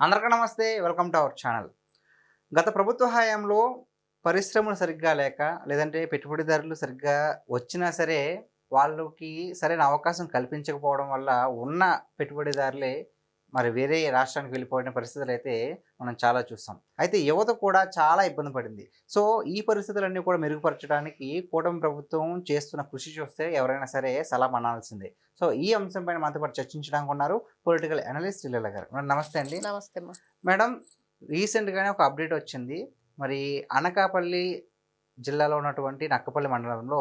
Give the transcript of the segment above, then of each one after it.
అందరికీ నమస్తే. Welcome to our channel. గత ప్రభుత్వ హయాంలో పరిశ్రమలు సరిగ్గా లేక, లేదంటే పెట్టుబడిదారులు సరిగ్గా వచ్చినా సరే, వాళ్ళకి సరైన అవకాశం కల్పించకపోవడం వల్ల ఉన్న పెట్టుబడిదారులే మరి వేరే రాష్ట్రానికి వెళ్ళిపోయిన పరిస్థితులైతే మనం చాలా చూస్తాం. అయితే యువత కూడా చాలా ఇబ్బంది పడింది. సో, ఈ పరిస్థితులన్నీ కూడా మెరుగుపరచడానికి కూటమి ప్రభుత్వం చేస్తున్న కృషి చూస్తే ఎవరైనా సరే సలాం అనాల్సిందే. సో, ఈ అంశం పైన మనతో పాటు చర్చించడానికి ఉన్నారు పొలిటికల్ అనలిస్ట్ లీలా గారు. మేడం నమస్తే అండి. నమస్తే అమ్మా. మేడం, రీసెంట్‌గానే ఒక అప్డేట్ వచ్చింది. మరి అనకాపల్లి జిల్లాలో ఉన్నటువంటి నక్కపల్లి మండలంలో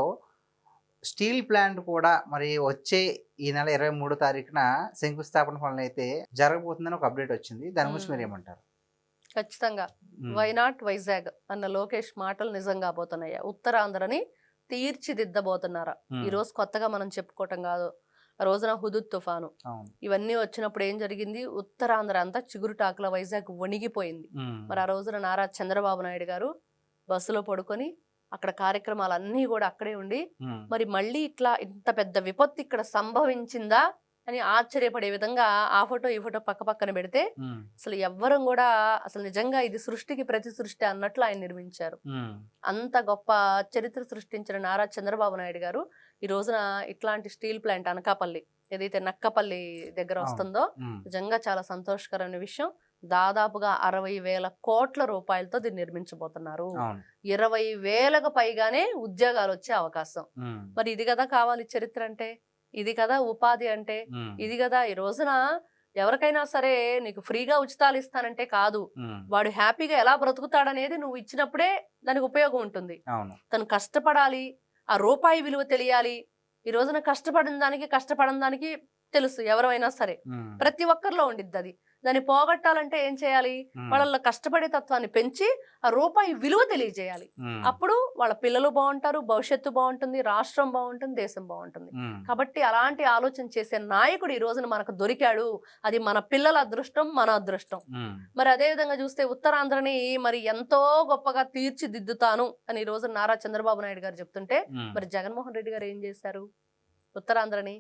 స్టీల్ ప్లాంట్ కూడా మరి వచ్చే ఈ నెల 23 తారీఖున శంకుస్థాపన పనులైతే జరగబోతుందని ఒక అప్డేట్ వచ్చింది. దాని గురించి మీరేమంటారు? ఖచ్చితంగా వై నాట్ వైజాగ్ అన్న లోకేష్ మాటలు నిజం కాబోతున్నాయా? ఉత్తరాంధ్రని తీర్చిదిద్దబోతున్నారా? ఈ రోజు కొత్తగా మనం చెప్పుకోవటం కాదు. ఆ రోజున హుదూద్ తుఫాను ఇవన్నీ వచ్చినప్పుడు ఏం జరిగింది? ఉత్తరాంధ్ర అంతా చిగురుటాకుల వైజాగ్ వణిగిపోయింది. మరి ఆ రోజున నారా చంద్రబాబు నాయుడు గారు బస్సులో పడుకొని అక్కడ కార్యక్రమాలన్నీ కూడా అక్కడే ఉండి మరి మళ్ళీ ఇట్లా ఇంత పెద్ద విపత్తు ఇక్కడ సంభవించిందా అని ఆశ్చర్యపడే విధంగా ఆ ఫోటో ఈ ఫోటో పక్క పక్కన పెడితే అసలు ఎవ్వరం కూడా అసలు నిజంగా ఇది సృష్టికి ప్రతి సృష్టి అన్నట్లు ఆయన నిర్మించారు. అంత గొప్ప చరిత్ర సృష్టించిన నారా చంద్రబాబు నాయుడు గారు ఈ రోజున ఇట్లాంటి స్టీల్ ప్లాంట్ అనకాపల్లి ఏదైతే నక్కపల్లి దగ్గర వస్తుందో నిజంగా చాలా సంతోషకరమైన విషయం. దాదాపుగా 60,000 కోట్ల రూపాయలతో దీన్ని నిర్మించబోతున్నారు. 20,000కు పైగానే ఉద్యోగాలు వచ్చే అవకాశం. మరి ఇది కదా కావాలి చరిత్ర అంటే, ఇది కదా ఉపాధి అంటే, ఇది కదా ఈ రోజున ఎవరికైనా సరే నీకు ఫ్రీగా ఉచితాలు ఇస్తానంటే కాదు, వాడు హ్యాపీగా ఎలా బ్రతుకుతాడనేది నువ్వు ఇచ్చినప్పుడే దానికి ఉపయోగం ఉంటుంది. తను కష్టపడాలి, ఆ రూపాయి విలువ తెలియాలి. ఈ రోజున కష్టపడిన దానికి తెలుసు ఎవరైనా సరే, ప్రతి ఒక్కరిలో ఉండిద్ది అది. దాన్ని పోగొట్టాలంటే ఏం చేయాలి? వాళ్ళ కష్టపడే తత్వాన్ని పెంచి ఆ రూపాయి విలువ తెలియజేయాలి. అప్పుడు వాళ్ళ పిల్లలు బాగుంటారు, భవిష్యత్తు బాగుంటుంది, రాష్ట్రం బాగుంటుంది, దేశం బాగుంటుంది. కాబట్టి అలాంటి ఆలోచన చేసే నాయకుడు ఈ రోజున మనకు దొరికాడు. అది మన పిల్లల అదృష్టం, మన అదృష్టం. మరి అదే విధంగా చూస్తే ఉత్తరాంధ్రని మరి ఎంతో గొప్పగా తీర్చిదిద్దుతాను అని ఈ రోజు నారా చంద్రబాబు నాయుడు గారు చెప్తుంటే, మరి జగన్మోహన్ రెడ్డి గారు ఏం చేశారు? ఉత్తరాంధ్రని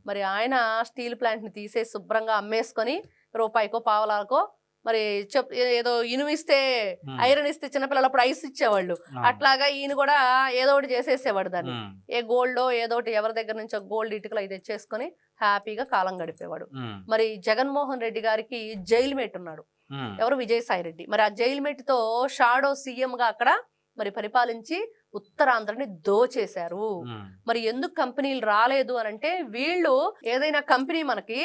మరి ఆయన స్టీల్ ప్లాంట్ ని తీసేసి శుభ్రంగా అమ్మేసుకొని రూపాయికో పావలాకో మరి ఏదో ఇనుమిస్తే ఐరన్ ఇస్తే చిన్నపిల్లలప్పుడు ఐస్ ఇచ్చేవాళ్ళు, అట్లాగా ఈయన కూడా ఏదో ఒకటి చేసేసేవాడు. దాన్ని ఏ గోల్డో ఏదో ఒకటి ఎవరి దగ్గర నుంచో గోల్డ్ ఇటుకలు అయితే తెచ్చేసుకొని హ్యాపీగా కాలం గడిపేవాడు. మరి జగన్మోహన్ రెడ్డి గారికి జైలు మేట్ ఉన్నాడు. ఎవరు? విజయసాయి రెడ్డి. మరి ఆ జైలు మేట్ తో షాడో సీఎం గా అక్కడ మరి పరిపాలించి ఉత్తరాంధ్రని దోచేశారు. మరి ఎందుకు కంపెనీలు రాలేదు అని అంటే, వీళ్ళు ఏదైనా కంపెనీ మనకి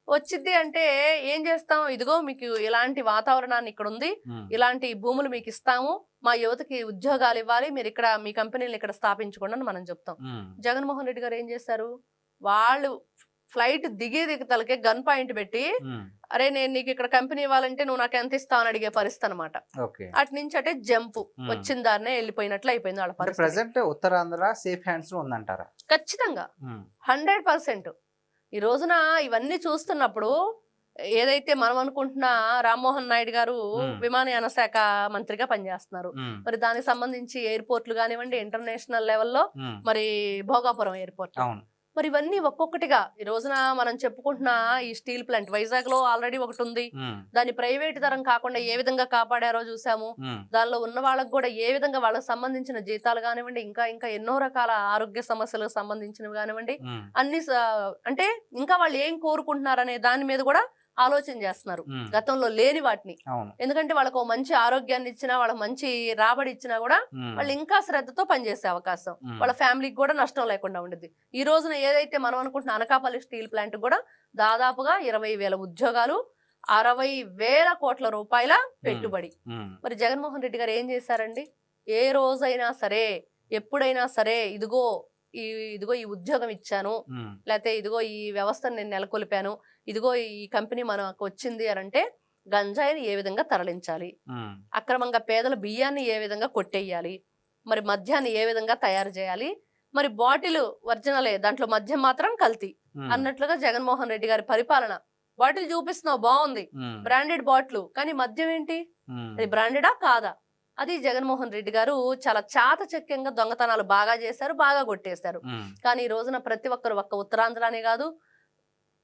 వచ్చింది అంటే ఏం చేస్తాం? ఇదిగో మీకు ఇలాంటి వాతావరణాన్ని ఇక్కడ ఉంది, ఇలాంటి భూములు మీకు ఇస్తాము, మా యువతకి ఉద్యోగాలు ఇవ్వాలి, మీరు ఇక్కడ మీ కంపెనీలు ఇక్కడ స్థాపించుకోండి అని మనం చెప్తాం. జగన్మోహన్ రెడ్డి గారు ఏం చేశారు? వాళ్ళు ఫ్లైట్ దిగేదిగతలకే గన్ పాయింట్ పెట్టి, అరే నేను నీకు ఇక్కడ కంపెనీ ఇవ్వాలంటే నువ్వు నాకు ఎంత ఇస్తావు అని అడిగే పరిస్థితి అనమాట. అటు నుంచి అంటే జంపు వచ్చిన దారినే వెళ్ళిపోయినట్లు అయిపోయింది వాళ్ళ పరిస్థితి. ఉత్తరాంధ్ర సేఫ్ హ్యాండ్స్ లో ఉందంటారా? ఖచ్చితంగా 100%. ఈ రోజున ఇవన్నీ చూస్తున్నప్పుడు ఏదైతే మనం అనుకుంటున్న రామ్మోహన్ నాయుడు గారు విమానయాన శాఖ మంత్రిగా పనిచేస్తున్నారు. మరి దానికి సంబంధించి ఎయిర్పోర్ట్లు కానివ్వండి, ఇంటర్నేషనల్ లెవెల్లో మరి భోగాపురం ఎయిర్పోర్ట్, మరి ఇవన్నీ ఒక్కొక్కటిగా ఈ రోజున మనం చెప్పుకుంటున్న ఈ స్టీల్ ప్లాంట్ వైజాగ్ లో ఆల్రెడీ ఒకటి ఉంది. దాన్ని ప్రైవేట్ తరం కాకుండా ఏ విధంగా కాపాడారో చూసాము. దానిలో ఉన్న వాళ్ళకు కూడా ఏ విధంగా వాళ్ళకి సంబంధించిన జీతాలు కానివ్వండి, ఇంకా ఇంకా ఎన్నో రకాల ఆరోగ్య సమస్యలకు సంబంధించినవి కానివ్వండి, అన్ని అంటే ఇంకా వాళ్ళు ఏం కోరుకుంటున్నారనే దాని మీద కూడా ఆలోచన చేస్తున్నారు, గతంలో లేని వాటిని. ఎందుకంటే వాళ్ళకు మంచి ఆరోగ్యాన్ని ఇచ్చినా, వాళ్ళకి మంచి రాబడి ఇచ్చినా కూడా వాళ్ళు ఇంకా శ్రద్ధతో పనిచేసే అవకాశం, వాళ్ళ ఫ్యామిలీకి కూడా నష్టం లేకుండా ఉండేది. ఈ రోజున ఏదైతే మనం అనుకుంటున్న అనకాపల్లి స్టీల్ ప్లాంట్ కూడా దాదాపుగా 20,000 ఉద్యోగాలు, 60,000 కోట్ల రూపాయల పెట్టుబడి. మరి జగన్మోహన్ రెడ్డి గారు ఏం చేశారండి? ఏ రోజైనా సరే, ఎప్పుడైనా సరే, ఇదిగో ఈ ఉద్యోగం ఇచ్చాను, లేకపోతే ఇదిగో ఈ వ్యవస్థను నేను నెలకొల్పాను, ఇదిగో ఈ కంపెనీ మనకు వచ్చింది అని అంటే, గంజాయిని ఏ విధంగా తరలించాలి, అక్రమంగా పేదల బియ్యాన్ని ఏ విధంగా కొట్టేయాలి, మరి మద్యాన్ని ఏ విధంగా తయారు చేయాలి, మరి బాటిల్ ఒరిజినలే దాంట్లో మద్యం మాత్రం కల్తీ అన్నట్లుగా జగన్మోహన్ రెడ్డి గారి పరిపాలన. బాటిల్ చూపిస్తున్నావు బాగుంది, బ్రాండెడ్ బాటిల్, కానీ మద్యం ఏంటి? అది బ్రాండెడా కాదా? అది జగన్మోహన్ రెడ్డి గారు చాలా చాతచక్యంగా దొంగతనాలు బాగా చేశారు, బాగా కొట్టేశారు. కానీ ఈ రోజున ప్రతి ఒక్కరు, ఒక్క ఉత్తరాంధ్రనే కాదు,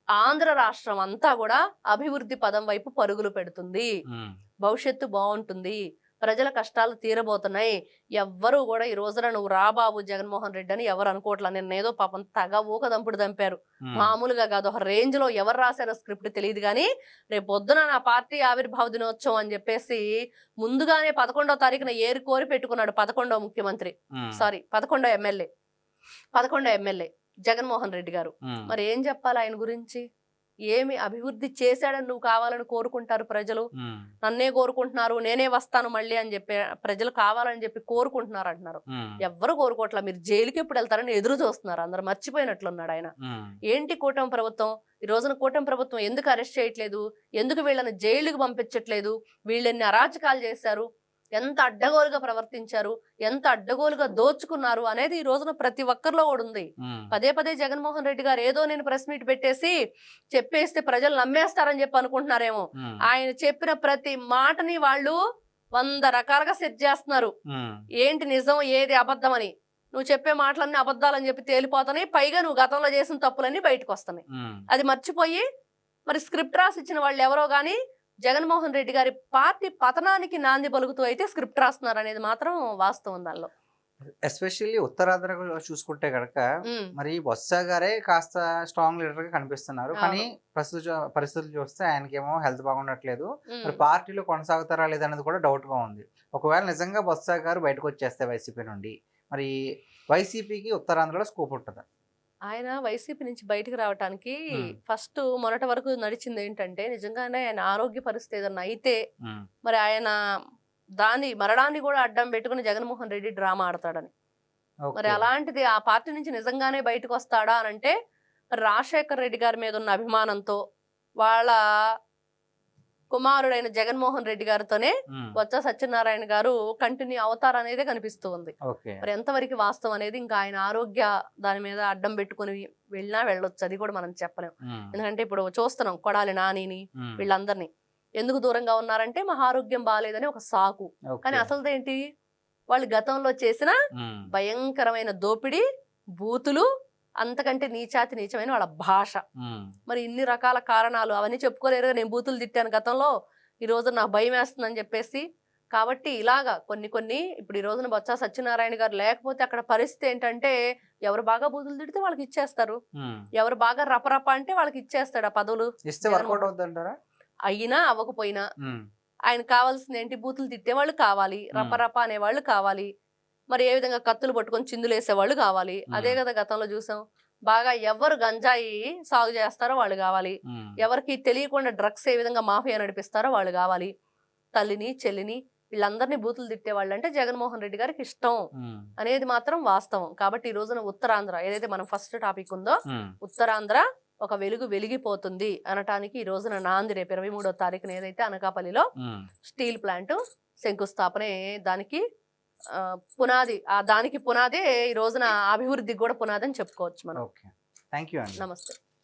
ఆంధ్ర రాష్ట్రం అంతా కూడా అభివృద్ధి పదం వైపు పరుగులు పెడుతుంది. భవిష్యత్తు బాగుంటుంది, ప్రజల కష్టాలు తీరబోతున్నాయి. ఎవ్వరూ కూడా ఈ రోజున నువ్వు రాబాబు జగన్మోహన్ రెడ్డి అని ఎవరు అనుకోవట్లా. నిన్నేదో పాపం తగ ఊక దంపుడు దంపారు, మామూలుగా కాదు, ఒక రేంజ్ లో ఎవరు రాశారో స్క్రిప్ట్ తెలియదు. కానీ రేపు పొద్దున నా పార్టీ ఆవిర్భావ దినోత్సవం అని చెప్పేసి ముందుగానే 11వ తారీఖున ఏరి కోరి పెట్టుకున్నాడు 11వ ముఖ్యమంత్రి, సారీ 11వ ఎమ్మెల్యే జగన్మోహన్ రెడ్డి గారు. మరి ఏం చెప్పాలి ఆయన గురించి? ఏమి అభివృద్ధి చేశాడని నువ్వు కావాలని కోరుకుంటారు ప్రజలు? నన్నే కోరుకుంటున్నారు, నేనే వస్తాను మళ్ళీ అని చెప్పి ప్రజలు కావాలని చెప్పి కోరుకుంటున్నారు అంటున్నారు. ఎవ్వరు కోరుకోవట్లా. మీరు జైలుకి ఎప్పుడు వెళ్తారని ఎదురు చూస్తున్నారు. అందరు మర్చిపోయినట్లున్నాడు ఆయన. ఏంటి కూటమి ప్రభుత్వం? ఈ రోజున కూటమి ప్రభుత్వం ఎందుకు అరెస్ట్ చేయట్లేదు? ఎందుకు వీళ్ళని జైలుకి పంపించట్లేదు? వీళ్ళెన్ని అరాచకాలు చేశారు, ఎంత అడ్డగోలుగా ప్రవర్తించారు, ఎంత అడ్డగోలుగా దోచుకున్నారు అనేది ఈ రోజున ప్రతి ఒక్కరిలో కూడా ఉంది. పదే పదే జగన్మోహన్ రెడ్డి గారు ఏదో నేను ప్రెస్ మీట్ పెట్టేసి చెప్పేస్తే ప్రజలు నమ్మేస్తారని చెప్పి అనుకుంటున్నారేమో. ఆయన చెప్పిన ప్రతి మాటని వాళ్ళు 100 రకాలుగా సెట్ చేస్తున్నారు. ఏంటి నిజం, ఏది అబద్ధం అని. నువ్వు చెప్పే మాటలన్నీ అబద్ధాలని చెప్పి తేలిపోతున్నాయి. పైగా నువ్వు గతంలో చేసిన తప్పులన్నీ బయటకు వస్తున్నాయి. అది మర్చిపోయి మరి స్క్రిప్ట్ రాసి ఇచ్చిన వాళ్ళు ఎవరో గానీ జగన్మోహన్ రెడ్డి గారి పార్టీ పతనానికి నాంది పలుకుతూ అయితే స్క్రిప్ట్ రాస్తున్నారు అనేది మాత్రం వాస్తవం. దానిలో ఎస్పెషల్లీ ఉత్తరాంధ్రలో చూసుకుంటే కనుక మరి బొత్స గారే కాస్త స్ట్రాంగ్ లీడర్ గా కనిపిస్తున్నారు. కానీ పరిస్థితులు చూస్తే ఆయనకేమో హెల్త్ బాగుండట్లేదు. మరి పార్టీలో కొనసాగుతారా లేదనేది కూడా డౌట్ గా ఉంది. ఒకవేళ నిజంగా బొత్స గారు బయటకు వచ్చేస్తే వైసీపీ నుండి, మరి వైసీపీకి ఉత్తరాంధ్రలో స్కోప్ ఉంటుందా? ఆయన వైసీపీ నుంచి బయటకు రావడానికి ఫస్ట్ మొన్నటి వరకు నడిచింది ఏంటంటే, నిజంగానే ఆయన ఆరోగ్య పరిస్థితి ఏదన్నా అయితే మరి ఆయన దాని మరణాన్ని కూడా అడ్డం పెట్టుకుని జగన్మోహన్ రెడ్డి డ్రామా ఆడతాడని. మరి అలాంటిది ఆ పార్టీ నుంచి నిజంగానే బయటకు వస్తాడా అని అంటే, రాజశేఖర్ రెడ్డి గారి మీద ఉన్న అభిమానంతో వాళ్ళ కుమారుడైన జగన్మోహన్ రెడ్డి గారితోనే బొత్స సత్యనారాయణ గారు కంటిన్యూ అవుతారనేదే కనిపిస్తూ ఉంది. మరి ఎంతవరకు వాస్తవం అనేది ఇంకా ఆయన ఆరోగ్య దాని మీద అడ్డం పెట్టుకుని వెళ్ళినా వెళ్ళొచ్చు, అది కూడా మనం చెప్పలేం. ఎందుకంటే ఇప్పుడు చూస్తున్నాం కొడాలి నానిని వీళ్ళందరినీ ఎందుకు దూరంగా ఉన్నారంటే మా ఆరోగ్యం బాగాలేదని ఒక సాకు. కానీ అసలు ఏంటి, వాళ్ళు గతంలో చేసిన భయంకరమైన దోపిడీ, బూతులు, అంతకంటే నీచమైన వాళ్ళ భాష. మరి ఇన్ని రకాల కారణాలు అవన్నీ చెప్పుకోలేరు. నేను బూతులు తిట్టాను గతంలో, ఈ రోజు నాకు భయం వేస్తుందని చెప్పేసి. కాబట్టి ఇలాగా కొన్ని ఇప్పుడు ఈ రోజున బొత్స సత్యనారాయణ గారు లేకపోతే అక్కడ పరిస్థితి ఏంటంటే, ఎవరు బాగా బూతులు తిడితే వాళ్ళకి ఇచ్చేస్తారు, ఎవరు బాగా రపరప అంటే వాళ్ళకి ఇచ్చేస్తాడు ఆ పదవులు. అయినా అవ్వకపోయినా ఆయన కావాల్సింది ఏంటి? బూతులు తిట్టేవాళ్ళు కావాలి, రపరప అనేవాళ్ళు కావాలి, మరి ఏ విధంగా కత్తులు పట్టుకొని చిందులేసేవాళ్ళు కావాలి. అదే కదా గతంలో చూసాం. బాగా ఎవరు గంజాయి సాగు చేస్తారో వాళ్ళు కావాలి, ఎవరికి తెలియకుండా డ్రగ్స్ ఏ విధంగా మాఫియా నడిపిస్తారో వాళ్ళు కావాలి. తల్లిని చెల్లిని వీళ్ళందరినీ బూతులు తిట్టేవాళ్ళు అంటే జగన్మోహన్ రెడ్డి గారికి ఇష్టం అనేది మాత్రం వాస్తవం. కాబట్టి ఈ రోజున ఉత్తరాంధ్ర ఏదైతే మనం ఫస్ట్ టాపిక్ ఉందో, ఉత్తరాంధ్ర ఒక వెలుగు వెలిగిపోతుంది అనటానికి ఈ రోజున నాంది. రేపు 23వ తారీఖున ఏదైతే అనకాపల్లిలో స్టీల్ ప్లాంట్ శంకుస్థాపనే దానికి పునాది, దానికి పునాదే ఈ రోజున అభివృద్ధికి కూడా పునాది అని చెప్పుకోవచ్చు మనం. థ్యాంక్ యూ అండి. నమస్తే.